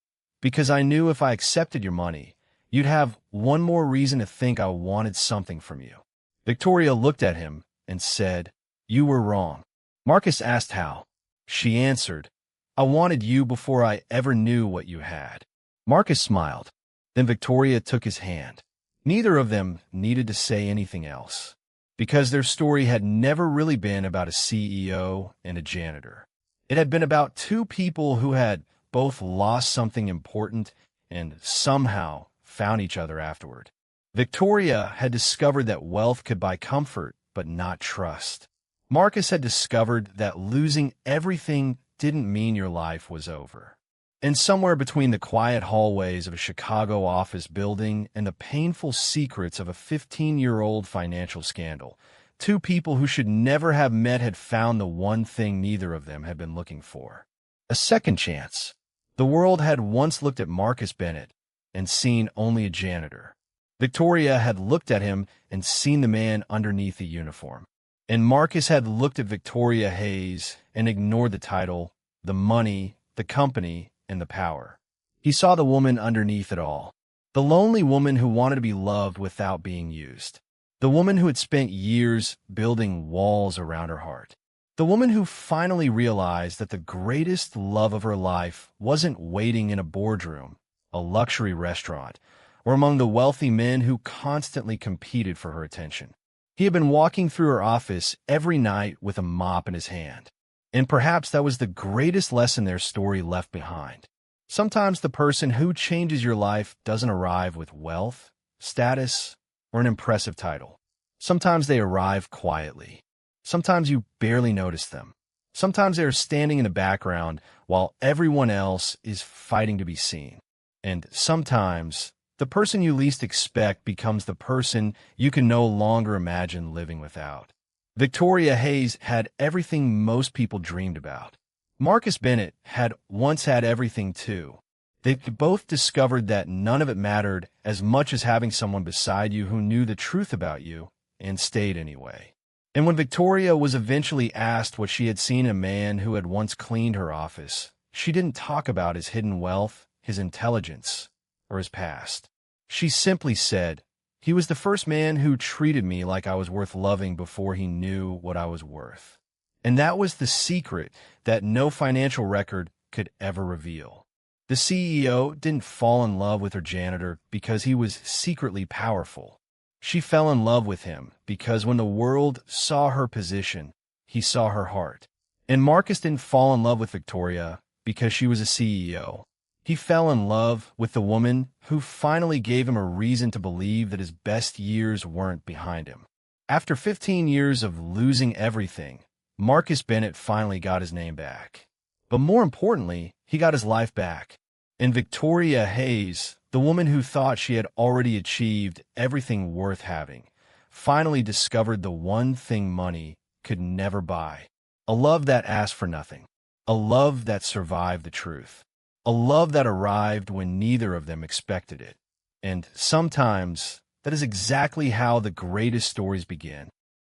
"Because I knew if I accepted your money, you'd have one more reason to think I wanted something from you." Victoria looked at him and said, "You were wrong." Marcus asked how. She answered, "I wanted you before I ever knew what you had." Marcus smiled. Then Victoria took his hand. Neither of them needed to say anything else, because their story had never really been about a CEO and a janitor. It had been about two people who had both lost something important and somehow found each other afterward. Victoria had discovered that wealth could buy comfort, but not trust. Marcus had discovered that losing everything didn't mean your life was over. And somewhere between the quiet hallways of a Chicago office building and the painful secrets of a 15-year-old financial scandal, two people who should never have met had found the one thing neither of them had been looking for: a second chance. The world had once looked at Marcus Bennett and seen only a janitor. Victoria had looked at him and seen the man underneath the uniform. And Marcus had looked at Victoria Hayes and ignored the title, the money, the company, and the power. He saw the woman underneath it all. The lonely woman who wanted to be loved without being used. The woman who had spent years building walls around her heart. The woman who finally realized that the greatest love of her life wasn't waiting in a boardroom, a luxury restaurant, or among the wealthy men who constantly competed for her attention. He had been walking through her office every night with a mop in his hand. And perhaps that was the greatest lesson their story left behind. Sometimes the person who changes your life doesn't arrive with wealth, status, or an impressive title. Sometimes they arrive quietly. Sometimes you barely notice them. Sometimes they are standing in the background while everyone else is fighting to be seen. And sometimes the person you least expect becomes the person you can no longer imagine living without. Victoria Hayes had everything most people dreamed about. Marcus Bennett had once had everything too. They both discovered that none of it mattered as much as having someone beside you who knew the truth about you and stayed anyway. And when Victoria was eventually asked what she had seen in a man who had once cleaned her office, she didn't talk about his hidden wealth, his intelligence, or his past. She simply said, "He was the first man who treated me like I was worth loving before he knew what I was worth." And that was the secret that no financial record could ever reveal. The CEO didn't fall in love with her janitor because he was secretly powerful. She fell in love with him because when the world saw her position, he saw her heart. And Marcus didn't fall in love with Victoria because she was a CEO. He fell in love with the woman who finally gave him a reason to believe that his best years weren't behind him. After 15 years of losing everything, Marcus Bennett finally got his name back. But more importantly, he got his life back. And Victoria Hayes, the woman who thought she had already achieved everything worth having, finally discovered the one thing money could never buy. A love that asked for nothing. A love that survived the truth. A love that arrived when neither of them expected it. And sometimes, that is exactly how the greatest stories begin.